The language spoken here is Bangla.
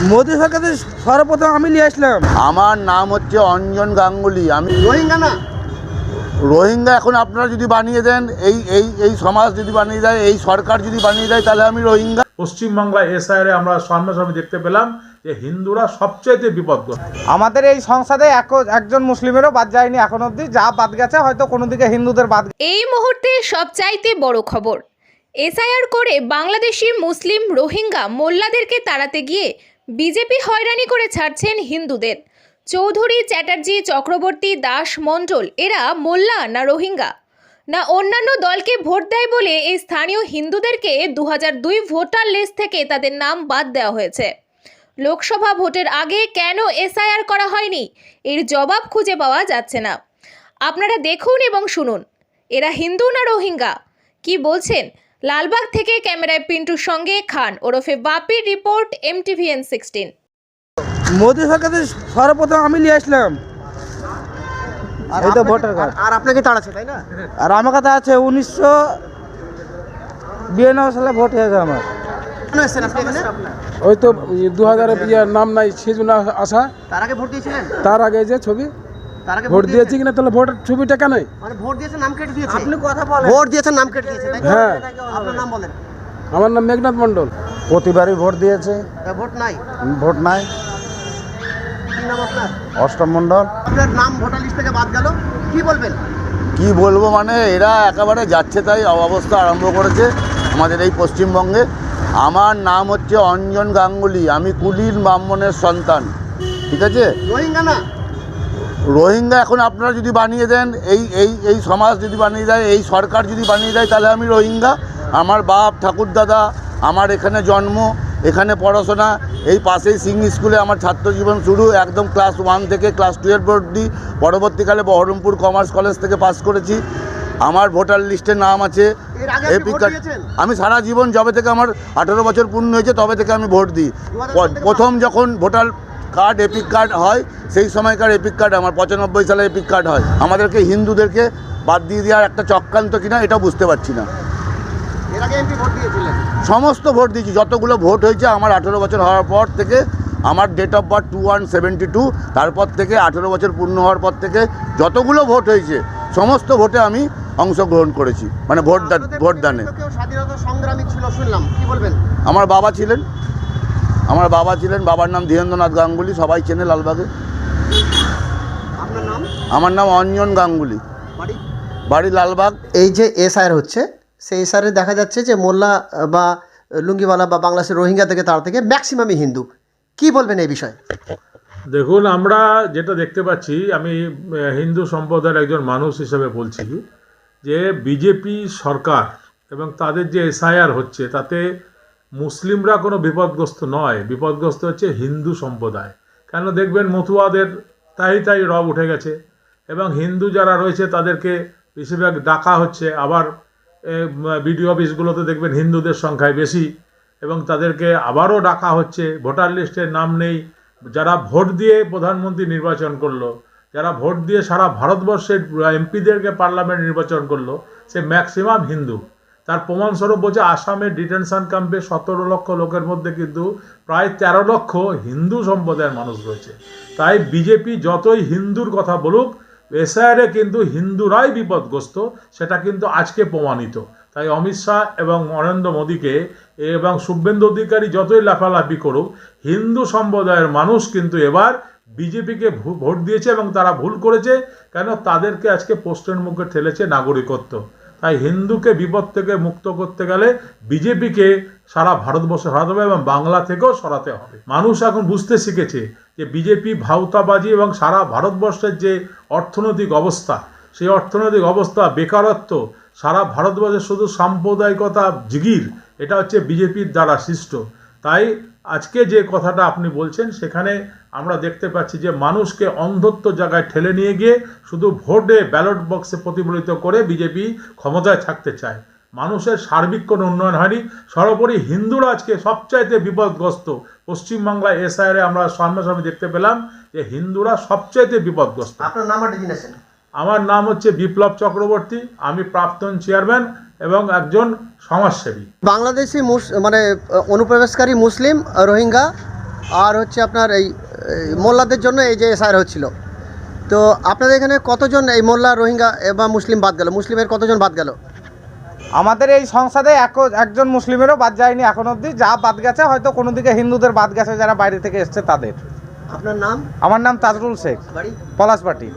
মোদি সরকারের সর্বপ্রথম আমি নিয়ে আসলাম। আমার নাম হচ্ছে অঞ্জন গাঙ্গুলি। আমি রোহিঙ্গা না, রোহিঙ্গা এখন আপনারা যদি বানিয়ে দেন, এই সমাজ যদি বানিয়ে দেয়, এই সরকার যদি বানিয়ে দেয়, তাহলে আমি রোহিঙ্গা। পশ্চিমবাংলায় এসআইআরে আমরা সামনাসামনি দেখতে পেলাম যে হিন্দুরা সবচাইতে বিপদগ্রস্ত। আমাদের এই সংসদে একজন মুসলিমেরও বাদ যায়নি এখন অবধি, যা বাদ গেছে হয়তো কোনো দিকে হিন্দুদের বাদ। এই মুহূর্তে সবচাইতে বড় খবর, এসআইআর করে বাংলাদেশি মুসলিম রোহিঙ্গা মোল্লাদেরকে তাড়াতে গিয়ে বিজেপি হয়রানি করে ছাড়ছেন হিন্দুদের। চৌধুরী, চ্যাটার্জি, চক্রবর্তী, দাস, মণ্ডল এরা মোল্লা না রোহিঙ্গা না অন্যান্য দলকে ভোট দেয় বলে এই স্থানীয় হিন্দুদেরকে 2002 ভোটার লিস্ট থেকে তাদের নাম বাদ দেওয়া হয়েছে। লোকসভা ভোটের আগে কেন এসআইআর করা হয়নি, এর জবাব খুঁজে পাওয়া যাচ্ছে না। আপনারা দেখুন এবং শুনুন, এরা হিন্দু না রোহিঙ্গা কি বলছেন। লালবাগ থেকে ক্যামেরায় পিন্টুর সঙ্গে খান ওরফে বাপি, রিপোর্ট MTVN16। মোদি সরকারের সর্বপ্রথম আমি নিয়ে আসলাম। এই তো ভোটার কার্ড। আর আপনাকে তাড়াচ্ছে তাই না? আর আমার কাছে আছে 1992 সালে ভোট হয়েছে আমার। কেন এসেছেন আপনি এখানে? ওই তো 2000 নাম নাই সেই জন্য আসা। তার আগে ভোট দিয়েছিলেন? তার আগে যে ছবি তার আগে ভোট দিয়েছি কিনা, তাহলে ভোটের ছবিটা কেন? মানে ভোট দিয়েছেন, নাম কেটে দিয়েছে। আপনি কথা বলেন। ভোট দিয়েছেন, নাম কেটে দিয়েছে তাই তো? হ্যাঁ। আপনার নাম বলেন। আমার নাম মেঘনাথ মণ্ডল। প্রতিবারই ভোট দিয়েছে, ভোট নাই। ভোট নাই। কি নাম আপনার? অষ্টম মণ্ডল। আপনার নাম ভোটার লিস্ট থেকে বাদ গেল, কি বলবেন? কি বলবো, মানে এরা একেবারে যাচ্ছে তাই অবস্থা আরম্ভ করেছে আমাদের এই পশ্চিমবঙ্গে। আমার নাম হচ্ছে অঞ্জন গাঙ্গুলি, আমি কুলির ব্রাহ্মণের সন্তান, ঠিক আছে? রোহিঙ্গা না, রোহিঙ্গা এখন আপনারা যদি বানিয়ে দেন, এই সমাজ যদি বানিয়ে দেয়, এই সরকার যদি বানিয়ে দেয়, তাহলে আমি রোহিঙ্গা। আমার বাপ ঠাকুরদাদা, আমার এখানে জন্ম, এখানে পড়াশোনা, এই পাশেই সিং স্কুলে আমার ছাত্র জীবন শুরু, একদম ক্লাস 1 থেকে ক্লাস 12 অবধি। পরবর্তীকালে বহরমপুর কমার্স কলেজ থেকে পাস করেছি। আমার ভোটার লিস্টে নাম আছে, এর আগে আপনি এপিক ভোট কার্ড। দিয়েছেন? আমি সারা জীবন যবে থেকে আমার 18 বছর পূর্ণ হয়েছে তবে থেকে আমি ভোট দিই। 2000 থেকে প্রথম যখন ভোটার কার্ড এপিক কার্ড হয়, সেই সময়কার এপিক কার্ড আমার 95 সালে এপিক কার্ড হয়। আমাদেরকে হিন্দুদেরকে বাদ দিয়ে দেওয়ার একটা চক্রান্ত কিনা এটা বুঝতে পারছি না। এর আগে এমপি ভোট দিয়েছিলেন? সমস্ত ভোট দিয়েছি, যতগুলো ভোট হয়েছে আমার 18 বছর হওয়ার পর থেকে। আমার ডেট অফ বার্থ 2172, তারপর থেকে 18 বছর পূর্ণ হওয়ার পর থেকে যতগুলো ভোট হয়েছে সমস্ত ভোটে আমি অংশগ্রহণ করেছি, মানে ভোটদানে। কেউ স্বাধীনতা সংগ্রামী ছিল শুনলাম, কি বলবেন? আমার বাবা ছিলেন, বাবার নাম ধীরেন্দ্রনাথ গাঙ্গুলি, সবাই চেনে লালবাগে। আপনার নাম? আমার নাম অঞ্জন গাঙ্গুলি, বাড়ি? বাড়ি লালবাগ। এই যে এসআইআর হচ্ছে, সেই এসআইআরে দেখা যাচ্ছে যে মোল্লা বা লুঙ্গিওয়ালা বা বাংলাদেশের রোহিঙ্গা থেকে তার থেকে ম্যাক্সিমামই হিন্দু। কি বলবেন এই বিষয়ে? দেখুন, আমরা যেটা দেখতে পাচ্ছি, আমি হিন্দু সম্প্রদায়ের একজন মানুষ হিসেবে বলছি যে বিজেপি সরকার এবং তাদের যে এসআইআর হচ্ছে তাতে মুসলিমরা কোনো বিপদগ্রস্ত নয়, বিপদগ্রস্ত হচ্ছে হিন্দু সম্প্রদায়। কেন দেখবেন মতুয়াদের তাই রব উঠে গেছে এবং হিন্দু যারা রয়েছে তাদেরকে বেশিরভাগ ডাকা হচ্ছে। আবার বিডিও অফিসগুলোতে দেখবেন হিন্দুদের সংখ্যায় বেশি এবং তাদেরকে আবারও ডাকা হচ্ছে। ভোটার লিস্টের নাম নেই। যারা ভোট দিয়ে প্রধানমন্ত্রী নির্বাচন করলো, যারা ভোট দিয়ে সারা ভারতবর্ষের এমপিদেরকে পার্লামেন্ট নির্বাচন করলো, সে ম্যাক্সিমাম হিন্দু। তার প্রমাণস্বরূপ বলছে আসামের ডিটেনশন ক্যাম্পে 17 লক্ষ লোকের মধ্যে কিন্তু প্রায় 13 লক্ষ হিন্দু সম্প্রদায়ের মানুষ রয়েছে। তাই বিজেপি যতই হিন্দুর কথা বলুক, এসআইআরে কিন্তু হিন্দুরাই বিপদগ্রস্ত, সেটা কিন্তু আজকে প্রমাণিত। তাই অমিত শাহ এবং নরেন্দ্র মোদীকে এবং শুভেন্দু অধিকারী যতই লাফালাফি করুক, হিন্দু সম্প্রদায়ের মানুষ কিন্তু এবার বিজেপিকে ভোট দিয়েছে এবং তারা ভুল করেছে। কেন? তাদেরকে আজকে প্রশ্নের মুখে ঠেলেছে নাগরিকত্ব। তাই হিন্দুকে বিপদ থেকে মুক্ত করতে গেলে বিজেপিকে সারা ভারতবর্ষে সরাতে হবে এবং বাংলা থেকেও সরাতে হবে। মানুষ এখন বুঝতে শিখেছে যে বিজেপি ভাউতাবাজি এবং সারা ভারতবর্ষের যে অর্থনৈতিক অবস্থা, সেই অর্থনৈতিক অবস্থা, বেকারত্ব, সারা ভারতবর্ষে শুধু সাম্প্রদায়িকতা জিগির, এটা হচ্ছে বিজেপির দ্বারা সৃষ্ট। তাই আজকে যে কথাটা আপনি বলছেন, সেখানে আমরা দেখতে পাচ্ছি যে মানুষকে অন্ধত্ব জায়গায় ঠেলে নিয়ে গিয়ে শুধু ভোটে ব্যালট বক্সে প্রতিফলিত করে বিজেপি ক্ষমতায় থাকতে চায়। মানুষের সার্বিক কোনো উন্নয়ন হয়নি। সর্বোপরি হিন্দুরা আজকে সবচাইতে বিপদগ্রস্ত। পশ্চিমবাংলায় এসআইআরে আমরা সামনাসামনি দেখতে পেলাম যে হিন্দুরা সবচাইতে বিপদগ্রস্ত। আপনার নাম আর ডেজিগনেশন? আমার নাম হচ্ছে বিপ্লব চক্রবর্তী, আমি প্রাক্তন চেয়ারম্যান এবং একজন সমাজসেবী। বাংলাদেশি মানে অনুপ্রবেশকারী মুসলিম রোহিঙ্গা আর হচ্ছে আপনার এই মোল্লাদের জন্য এই যে এসআইআর হচ্ছিল, তো আপনাদের এখানে কতজন এই মোল্লা রোহিঙ্গা বা মুসলিম বাদ গেল, মুসলিমের কতজন বাদ গেল? আমাদের এই সংসদে একজন মুসলিমেরও বাদ যায়নি এখন অবধি, যা বাদ গেছে হয়তো কোনো দিকে হিন্দুদের বাদ গেছে যারা বাইরে থেকে এসছে তাদের। আপনার নাম? আমার নাম তাজরুল শেখ, বাড়ি? পলাশবাটি।